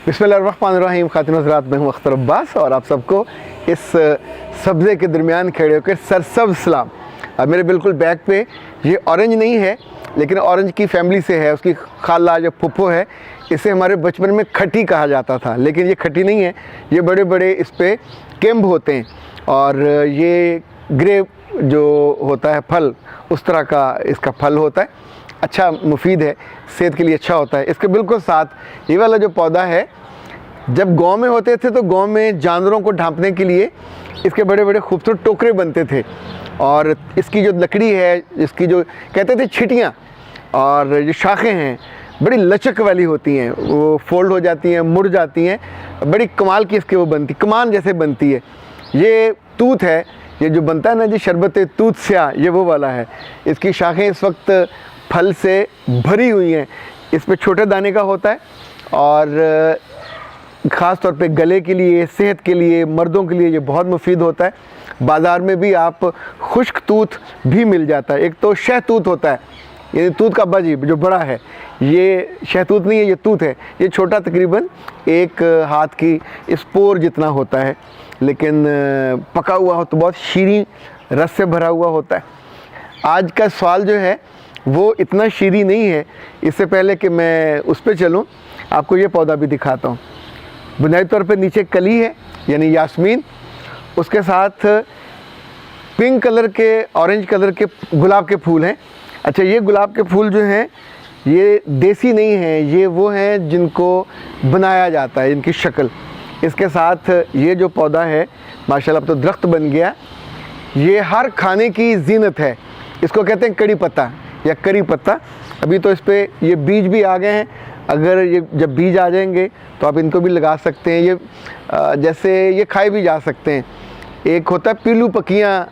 बिस्मिल्लाहिर्रहमानिर्रहीम। खातिन हज़रात, मैं हूँ अख्तर अब्बास और आप सबको इस सब्ज़े के दरमियान खड़े होकर सरसब्ज़ सलाम। अब मेरे बिल्कुल बैक पे ये ऑरेंज नहीं है, लेकिन ऑरेंज की फैमिली से है, उसकी खाला जो फुप्पो है। इसे हमारे बचपन में खट्टी कहा जाता था, लेकिन ये खट्टी नहीं है। ये बड़े बड़े इस पर केम्ब होते हैं और ये ग्रेप जो होता है फल, उस तरह का इसका फल होता है। अच्छा, मुफीद है, सेहत के लिए अच्छा होता है। इसके बिल्कुल साथ ये वाला जो पौधा है, जब गांव में होते थे तो गांव में जानवरों को ढांपने के लिए इसके बड़े बड़े खूबसूरत टोकरे बनते थे। और इसकी जो लकड़ी है, इसकी जो कहते थे छिटियाँ, और जो शाखें हैं बड़ी लचक वाली होती हैं, वो फोल्ड हो जाती हैं, मुड़ जाती हैं, बड़ी कमाल की इसकी वो बनती, कमान जैसे बनती है। ये तूत है, ये जो बनता है ना जी शरबत तूत स्या, ये वो वाला है। इसकी शाखें इस वक्त फल से भरी हुई हैं। इस पे छोटे दाने का होता है और ख़ास तौर पे गले के लिए, सेहत के लिए, मर्दों के लिए ये बहुत मुफीद होता है। बाज़ार में भी आप खुश्क तूत भी मिल जाता है। एक तो शहतूत होता है, ये तूत का बजी जो बड़ा है, ये शहतूत नहीं है, ये तूत है। ये छोटा तकरीबन एक हाथ की स्पोर जितना होता है, लेकिन पका हुआ हो तो बहुत शीरीं रस से भरा हुआ होता है। आज का सवाल जो है वो इतना शीरी नहीं है। इससे पहले कि मैं उस पर चलूँ, आपको ये पौधा भी दिखाता हूँ। बुनियादी तौर पे नीचे कली है, यानी यास्मीन, उसके साथ पिंक कलर के, ऑरेंज कलर के गुलाब के फूल हैं। अच्छा, ये गुलाब के फूल जो हैं ये देसी नहीं हैं, ये वो हैं जिनको बनाया जाता है, इनकी शक्ल। इसके साथ ये जो पौधा है माशाल्लाह अब तो दरख्त बन गया। ये हर खाने की जीनत है। इसको कहते हैं कड़ी पत्ता या करी पत्ता। अभी तो इस पर ये बीज भी आ गए हैं। अगर ये जब बीज आ जाएंगे तो आप इनको भी लगा सकते हैं। ये जैसे ये खाए भी जा सकते हैं। एक होता है पीलू पकियाँ,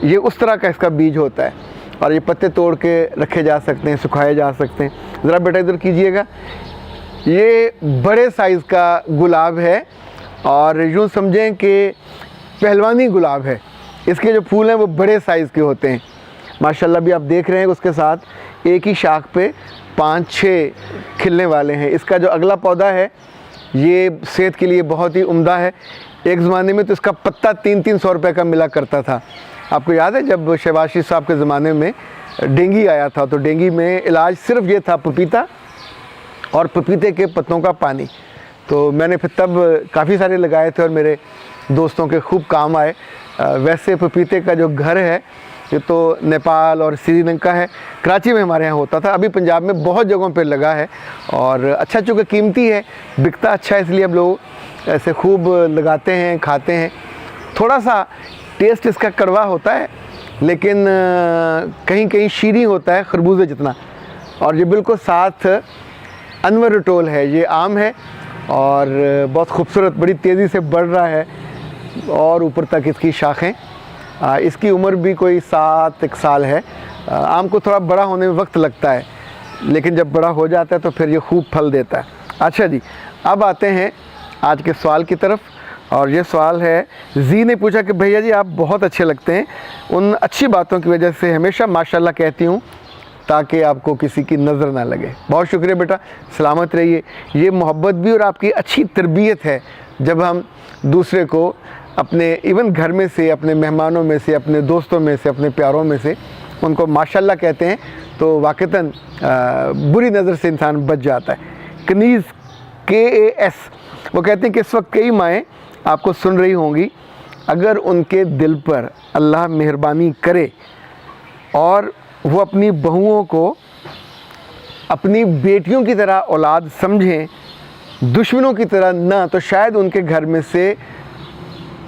ये उस तरह का इसका बीज होता है और ये पत्ते तोड़ के रखे जा सकते हैं, सुखाए जा सकते हैं। ज़रा बेटा इधर कीजिएगा। ये बड़े साइज़ का गुलाब है और यूँ समझें कि पहलवानी गुलाब है। इसके जो फूल हैं वो बड़े साइज़ के होते हैं माशाल्लाह। भी आप देख रहे हैं उसके साथ एक ही शाख पे 5-6 खिलने वाले हैं। इसका जो अगला पौधा है ये सेहत के लिए बहुत ही उम्दा है। एक ज़माने में तो इसका पत्ता 300-300 रुपये का मिला करता था। आपको याद है जब शहबाज शरीफ साहब के ज़माने में डेंगू आया था, तो डेंगू में इलाज सिर्फ ये था पपीता और पपीते के पत्तों का पानी। तो मैंने फिर तब काफ़ी सारे लगाए थे और मेरे दोस्तों के खूब काम आए। वैसे पपीते का जो घर है ये तो नेपाल और श्रीलंका है। कराची में हमारे यहाँ होता था, अभी पंजाब में बहुत जगहों पे लगा है और अच्छा, चूँकि कीमती है, बिकता अच्छा है, इसलिए अब लोग ऐसे खूब लगाते हैं, खाते हैं। थोड़ा सा टेस्ट इसका कड़वा होता है, लेकिन कहीं कहीं शीरी होता है, खरबूजे जितना। और ये बिल्कुल साथ अनवर रटोल है, ये आम है और बहुत खूबसूरत, बड़ी तेज़ी से बढ़ रहा है और ऊपर तक इसकी शाखें। इसकी उम्र भी कोई 7 साल है। आम को थोड़ा बड़ा होने में वक्त लगता है, लेकिन जब बड़ा हो जाता है तो फिर ये खूब फल देता है। अच्छा जी, अब आते हैं आज के सवाल की तरफ। और ये सवाल है, जी ने पूछा कि भैया जी आप बहुत अच्छे लगते हैं, उन अच्छी बातों की वजह से हमेशा माशाल्लाह कहती हूँ ताकि आपको किसी की नज़र ना लगे। बहुत शुक्रिया बेटा, सलामत रहिए। ये मोहब्बत भी और आपकी अच्छी तरबियत है। जब हम दूसरे को अपने इवन घर में से, अपने मेहमानों में से, अपने दोस्तों में से, अपने प्यारों में से उनको माशाल्लाह कहते हैं तो वाक़तन बुरी नज़र से इंसान बच जाता है। कनीज़ KAS वो कहते हैं कि इस वक्त कई माएँ आपको सुन रही होंगी, अगर उनके दिल पर अल्लाह मेहरबानी करे और वो अपनी बहुओं को अपनी बेटियों की तरह औलाद समझें, दुश्मनों की तरह ना, तो शायद उनके घर में से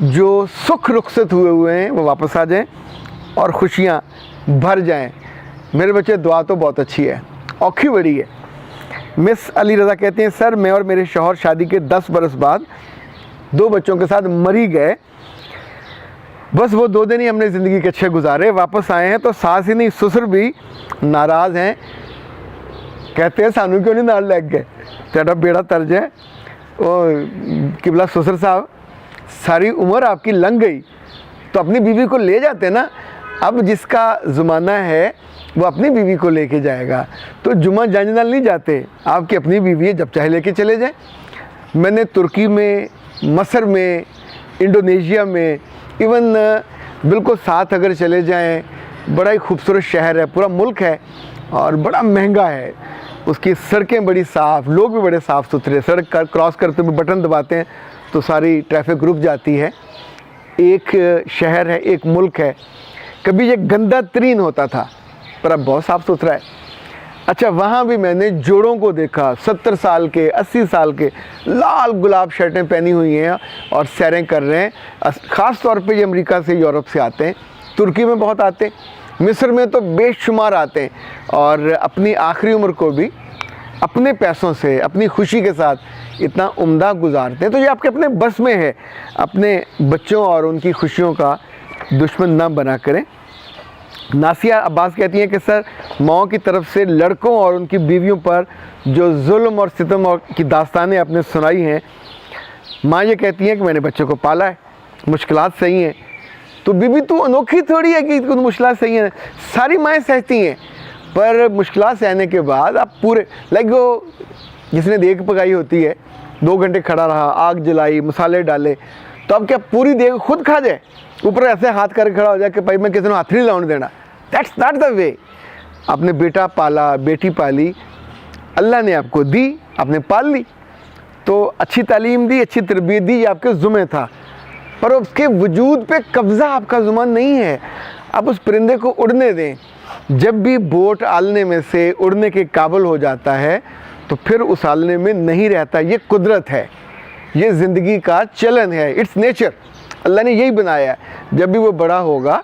जो सुख रुखसत हुए हैं वो वापस आ जाएं और खुशियाँ भर जाएं। मेरे बच्चे, दुआ तो बहुत अच्छी है, औखी बड़ी है। मिस अली रज़ा कहते हैं, सर मैं और मेरे शौहर शादी के 10 बरस बाद 2 बच्चों के साथ मरी गए। बस वो 2 दिन ही हमने ज़िंदगी के अच्छे गुजारे, वापस आए हैं तो सास ही नहीं ससुर भी नाराज़ हैं। कहते हैं सानू क्यों नहीं नाल लग गए, तेरा बेड़ा तर्ज है। ओ किबला ससुर साहब, सारी उम्र आपकी लंघ गई तो अपनी बीवी को ले जाते ना। अब जिसका ज़माना है वो अपनी बीवी को लेके जाएगा, तो जुम्मा जंज नाल नहीं जाते। आपकी अपनी बीवी है, जब चाहे लेके चले जाएं। मैंने तुर्की में, मसर में, इंडोनेशिया में, इवन बिल्कुल साथ अगर चले जाएं, बड़ा ही खूबसूरत शहर है, पूरा मुल्क है और बड़ा महंगा है। उसकी सड़कें बड़ी साफ़, लोग भी बड़े साफ़ सुथरे, सड़क क्रॉस करते हुए बटन दबाते हैं तो सारी ट्रैफिक रुक जाती है। एक शहर है, एक मुल्क है। कभी ये गंदा तरीन होता था पर अब बहुत साफ़ सुथरा है। अच्छा, वहाँ भी मैंने जोड़ों को देखा, 70 साल के, 80 साल के, लाल गुलाब शर्टें पहनी हुई हैं और सैरें कर रहे हैं। ख़ास तौर पे ये अमेरिका से, यूरोप से आते हैं, तुर्की में बहुत आते हैं, मिस्र में तो बेशुमार आते हैं और अपनी आखिरी उम्र को भी अपने पैसों से, अपनी खुशी के साथ इतना उम्दा गुजारते हैं। तो ये आपके अपने बस में है, अपने बच्चों और उनकी खुशियों का दुश्मन ना बना करें। नासिया अब्बास कहती हैं कि सर, माओ की तरफ से लड़कों और उनकी बीवियों पर जो जुल्म और सितम और की दास्तानें आपने सुनाई हैं, माँ ये कहती हैं कि मैंने बच्चों को पाला है, मुश्किलात सही हैं। तो बीबी तू अनोखी थोड़ी है कि मुश्किलात सही हैं, सारी माएँ सहती हैं, पर मुश्किलात सहने के बाद आप पूरे लाइक वो जिसने देग पकाई होती है, 2 घंटे खड़ा रहा, आग जलाई, मसाले डाले, तो अब क्या पूरी देग खुद खा जाए? ऊपर ऐसे हाथ करके खड़ा हो जाए कि भाई मैं किसी को हाथ नहीं लाने देना। That's not the way. आपने बेटा पाला, बेटी पाली, अल्लाह ने आपको दी, आपने पाल ली, तो अच्छी तालीम दी, अच्छी तरबियत दी, ये आपके ज़ुम्मे था, पर उसके वजूद पे कब्ज़ा आपका ज़ुम्मा नहीं है। आप उस परिंदे को उड़ने दें। जब भी बोट आलने में से उड़ने के काबिल हो जाता है तो फिर उस आलने में नहीं रहता। ये कुदरत है, ये ज़िंदगी का चलन है, इट्स नेचर। अल्लाह ने यही बनाया है। जब भी वो बड़ा होगा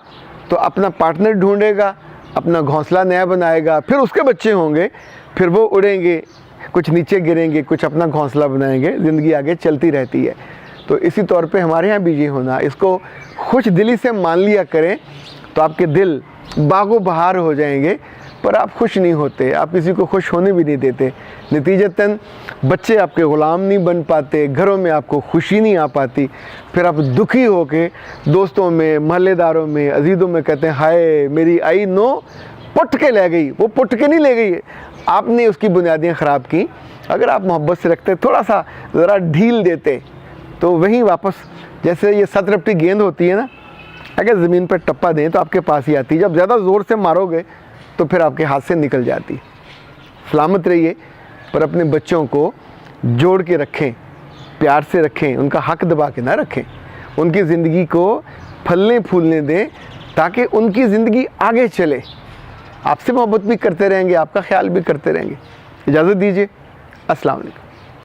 तो अपना पार्टनर ढूंढेगा, अपना घोंसला नया बनाएगा, फिर उसके बच्चे होंगे, फिर वो उड़ेंगे, कुछ नीचे गिरेंगे, कुछ अपना घोंसला बनाएंगे, ज़िंदगी आगे चलती रहती है। तो इसी तौर पे हमारे यहाँ भी ये होना, इसको खुश दिली से मान लिया करें तो आपके दिल बागो बहार हो जाएंगे, पर आप खुश नहीं होते, आप किसी को खुश होने भी नहीं देते। नतीजतन बच्चे आपके ग़ुलाम नहीं बन पाते, घरों में आपको खुशी नहीं आ पाती, फिर आप दुखी होके दोस्तों में, महल्लेदारों में, अजीज़ों में कहते हैं हाय मेरी आई नो पुट के ले गई। वो पुट के नहीं ले गई है, आपने उसकी बुनियादियाँ ख़राब की। अगर आप मोहब्बत से रखते, थोड़ा सा ज़रा ढील देते, तो वहीं वापस, जैसे ये 7 रपटी गेंद होती है ना, अगर ज़मीन पर टप्पा दें तो आपके पास ही आती है, जब ज़्यादा ज़ोर से मारोगे तो फिर आपके हाथ से निकल जाती। सलामत रहिए, पर अपने बच्चों को जोड़ के रखें, प्यार से रखें, उनका हक दबा के ना रखें, उनकी ज़िंदगी को फलने फूलने दें ताकि उनकी ज़िंदगी आगे चले। आपसे मोहब्बत भी करते रहेंगे, आपका ख्याल भी करते रहेंगे। इजाज़त दीजिए, अस्सलाम वालेकुम।